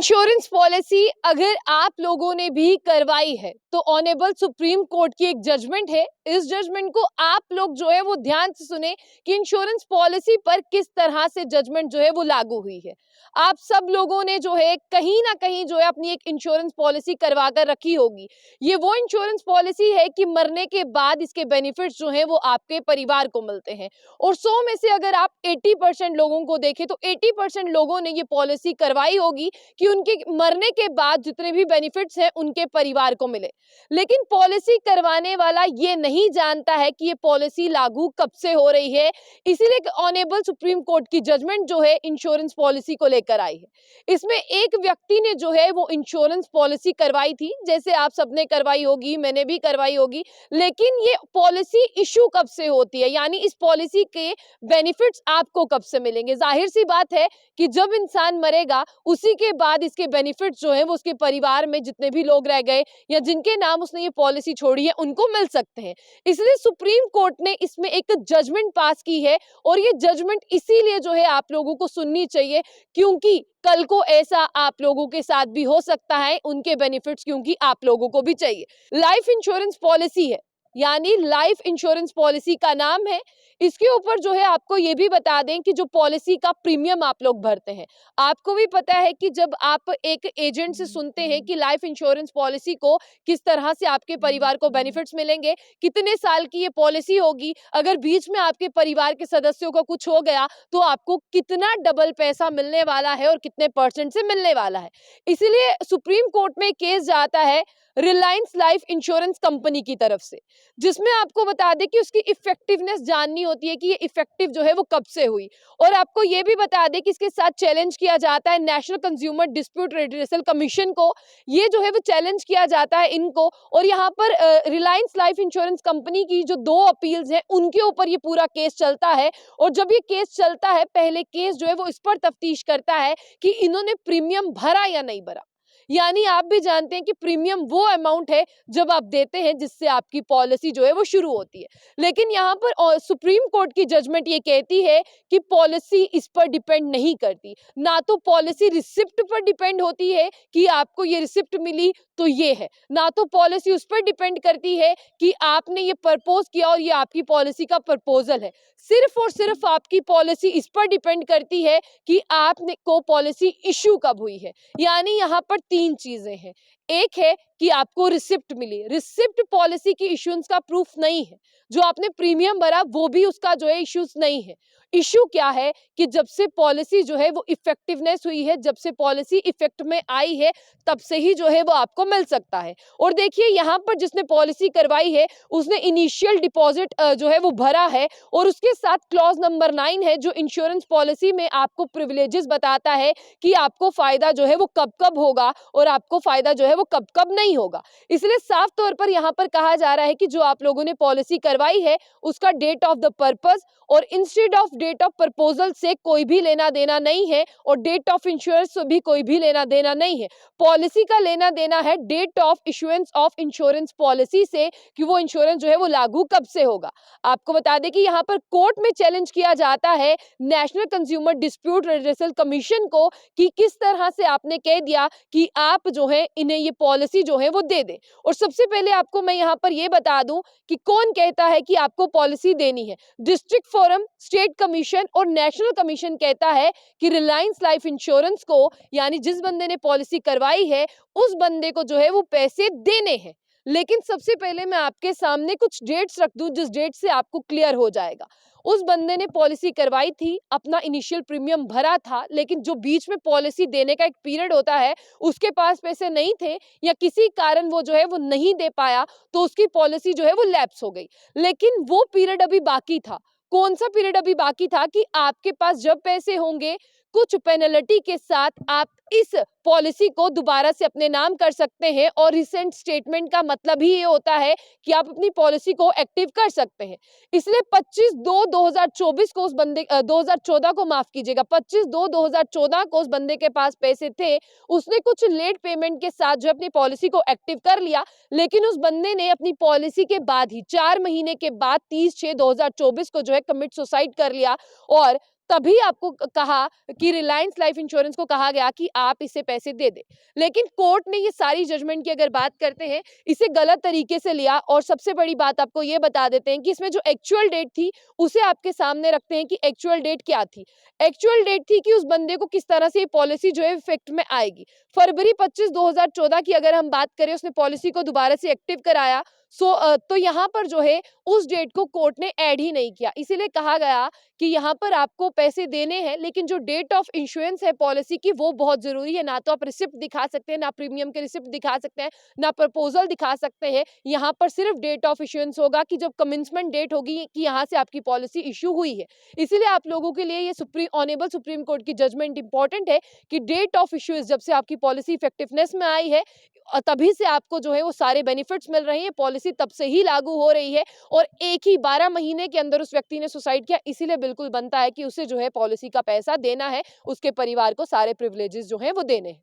Insurance policy अगर आप लोगों ने भी करवाई है तो ऑनेबल सुप्रीम कोर्ट की एक जजमेंट है। इस जजमेंट को आप लोग जो है वो ध्यान से सुने कि इंश्योरेंस पॉलिसी पर किस तरह से जजमेंट जो है वो लागू हुई है। आप सब लोगों ने जो है कहीं ना कहीं जो है अपनी एक इंश्योरेंस पॉलिसी करवा कर रखी होगी। ये वो इंश्योरेंस पॉलिसी है कि मरने के बाद इसके बेनिफिट्स जो है वो आपके परिवार को मिलते हैं। और 100 में से अगर आप 80% लोगों को देखें तो 80% लोगों ने ये पॉलिसी करवाई होगी कि उनके मरने के बाद जितने भी बेनिफिट्स हैं उनके परिवार को मिले। लेकिन पॉलिसी करवाने वाला ये नहीं जानता है कि ये पॉलिसी लागू कब से हो रही है। इसीलिए ऑनेबल सुप्रीम कोर्ट की जजमेंट जो है इंश्योरेंस पॉलिसी को लेकर आई है। इसमें एक व्यक्ति ने जो है वो इंश्योरेंस पॉलिसी करवाई थी, जैसे आप सबने करवाई होगी, मैंने भी करवाई होगी। लेकिन ये पॉलिसी इशू कब से होती है, यानी इस पॉलिसी के बेनिफिट्स आपको कब से मिलेंगे। जाहिर सी बात है कि जब इंसान मरेगा उसी के बाद इसके बेनिफिट्स जो है वो उसके परिवार में जितने भी लोग रह गए या जिनके नाम उसने ये पॉलिसी छोड़ी है उनको मिल सकते हैं। इसलिए सुप्रीम कोर्ट ने इसमें एक जजमेंट पास की है और ये जजमेंट इसीलिए जो है आप लोगों को सुननी चाहिए, क्योंकि कल को ऐसा आप लोगों के साथ भी हो सकता है, उनके बेनिफिट्स क्योंकि आप लोगों को भी चाहिए। लाइफ इंश्योरेंस पॉलिसी है, यानी लाइफ इंश्योरेंस पॉलिसी का नाम है। इसके ऊपर जो है आपको ये भी बता दें कि जो पॉलिसी का प्रीमियम आप लोग भरते हैं, आपको भी पता है कि जब आप एक एजेंट से सुनते हैं कि लाइफ इंश्योरेंस पॉलिसी को किस तरह से आपके परिवार को बेनिफिट्स मिलेंगे, कितने साल की ये पॉलिसी होगी, अगर बीच में आपके परिवार के सदस्यों को कुछ हो गया तो आपको कितना डबल पैसा मिलने वाला है और कितने % से मिलने वाला है। इसीलिए सुप्रीम कोर्ट में केस जाता है रिलायंस लाइफ इंश्योरेंस कंपनी की तरफ से, जिसमें आपको बता दें कि उसकी इफेक्टिवनेस जाननी होती है कि ये इफेक्टिव जो है वो कब से हुई। और आपको ये भी बता दें कि इसके साथ चैलेंज किया जाता है national consumer dispute redressal commission को। ये जो है वो चैलेंज किया जाता है इनको। और यहाँ पर रिलायंस लाइफ इंश्योरेंस कंपनी की जो 2 अपील्स हैं उनके ऊपर ये पूरा केस चलता है। और जब ये केस चलता है, पहले केस जो है वो इस पर तफ्तीश करता है कि इन्होंने प्रीमियम भरा या नहीं भरा। यानी आप भी जानते हैं कि प्रीमियम वो अमाउंट है जब आप देते हैं जिससे आपकी पॉलिसी जो है वो शुरू होती है। लेकिन यहाँ पर सुप्रीम कोर्ट की जजमेंट ये कहती है कि पॉलिसी इस पर डिपेंड नहीं करती। ना तो पॉलिसी रिसिप्ट पर डिपेंड होती है कि आपको ये रिसिप्ट मिली तो ये है, ना तो पॉलिसी उस पर डिपेंड करती है कि आपने ये प्रपोज किया और ये आपकी पॉलिसी का प्रपोजल है। सिर्फ और सिर्फ आपकी पॉलिसी इस पर डिपेंड करती है कि आपने को पॉलिसी इशू कब हुई है। यानी यहाँ पर 3 चीजें हैं। एक है कि आपको रिसिप्ट मिली। रिसिप्ट पॉलिसी की इश्यूएंस का प्रूफ नहीं है। जो आपने प्रीमियम भरा वो भी उसका जो है इश्यूज नहीं है। इशू क्या है कि जब से पॉलिसी जो है वो इफेक्टिवनेस हुई है, जब से पॉलिसी इफेक्ट में आई है, तब से ही जो है वो आपको मिल सकता है। और देखिए यहाँ पर जिसने पॉलिसी करवाई है उसने इनिशियल डिपॉजिट जो है वो भरा है और उसके साथ क्लॉज नंबर 9 है जो इंश्योरेंस पॉलिसी में आपको प्रिविलेजेस बताता है कि आपको फायदा जो है वो कब कब होगा और आपको फायदा जो है वो कब कब नहीं होगा। इसलिए साफ तौर पर यहाँ पर कहा जा रहा है कि जो आप लोगों ने पॉलिसी करवाई है उसका डेट ऑफ द पर्पस और instead of date of proposal से कोई भी लेना देना नहीं है और डेट ऑफ इंश्योरेंस से भी कोई भी लेना देना नहीं है। पॉलिसी का लेना देना है date of issuance of insurance policy से कि वो इंश्योरेंस जो है वो लागू कब से होगा। आपको बता दें कि यहाँ पर कोर्ट में चैलेंज किया जाता है national consumer dispute redressal commission को कि किस तरह से आपने कह दिया कि आप जो है इन्हें ये पॉलिसी जो है वो दे दें। और सबसे पहले आपको मैं यहाँ पर ये बता दूं कि कौन कहता है कि आपको पॉलिसी देनी है। डिस्ट्रिक्ट फोरम, स्टेट कमीशन और नेशनल कमीशन कहता है कि रिलायंस लाइफ इंश्योरेंस को, यानी जिस बंदे ने पॉलिसी करवाई है उस बंदे को जो है वो पैसे देने हैं। लेकिन सबसे पहले मैं आपके सामने कुछ डेट्स रख दूं जिस डेट से आपको क्लियर हो जाएगा। उस बंदे ने पॉलिसी करवाई थी, अपना इनिशियल प्रीमियम भरा था, लेकिन जो बीच में पॉलिसी देने का एक पीरियड होता है उसके पास पैसे नहीं थे या किसी कारण वो जो है वो नहीं दे पाया तो उसकी पॉलिसी जो है वो लैप्स हो गई। लेकिन वो पीरियड अभी बाकी था। कौन सा पीरियड अभी बाकी था कि आपके पास जब पैसे होंगे कुछ पेनल्टी के साथ आप इस पॉलिसी को दोबारा से अपने नाम कर सकते हैं। और रिसेंट स्टेटमेंट का मतलब ही ये होता है कि आप अपनी पॉलिसी को एक्टिव कर सकते हैं। इसलिए 25/2/2024 को उस बंदे 2014 को माफ कीजिएगा, 25/2/2014 को उस बंदे के पास पैसे थे। उसने कुछ लेट पेमेंट के साथ जो अपनी पॉलिसी को एक्टिव कर लिया, लेकिन उस बंदे ने अपनी पॉलिसी के बाद ही 4 महीने के बाद 30/6/2024 को जो है कमिट सुसाइड कर लिया और तभी आपको कहा कि रिलायंस लाइफ इंश्योरेंस को कहा गया कि आप इसे पैसे दे दे। लेकिन कोर्ट ने ये सारी जजमेंट की अगर बात करते हैं, इसे गलत तरीके से लिया। और सबसे बड़ी बात आपको ये बता देते हैं कि इसमें जो एक्चुअल डेट थी उसे आपके सामने रखते हैं कि एक्चुअल डेट क्या थी। एक्चुअल डेट थी कि उस बंदे को किस तरह से ये पॉलिसी जो है इफेक्ट में आएगी। फरवरी 25 2014 की अगर हम बात करें, उसने पॉलिसी को दोबारा से एक्टिव कराया। तो यहाँ पर जो है उस डेट को कोर्ट ने ऐड ही नहीं किया। इसीलिए कहा गया कि यहाँ पर आपको पैसे देने हैं, लेकिन जो डेट ऑफ इंश्योरेंस है पॉलिसी की वो बहुत जरूरी है। ना तो आप रिसिप्ट दिखा सकते हैं, ना प्रीमियम के रिसिप्ट दिखा सकते हैं, ना प्रपोजल दिखा सकते हैं। यहाँ पर सिर्फ डेट ऑफ इश्योरेंस होगा कि जब कमेंसमेंट डेट होगी कि यहाँ से आपकी पॉलिसी इश्यू हुई है। इसीलिए आप लोगों के लिए ये ऑनेबल सुप्रीम कोर्ट की जजमेंट इंपॉर्टेंट है कि डेट ऑफ इश्यू जब से आपकी पॉलिसी इफेक्टिवनेस में आई है, तभी से आपको जो है वो सारे बेनिफिट्स मिल रहे हैं। पॉलिसी तब से ही लागू हो रही है और एक ही 12 महीने के अंदर उस व्यक्ति ने सुसाइड किया। इसीलिए बिल्कुल बनता है कि उसे जो है पॉलिसी का पैसा देना है, उसके परिवार को सारे प्रिविलेजेस जो हैं वो देने हैं।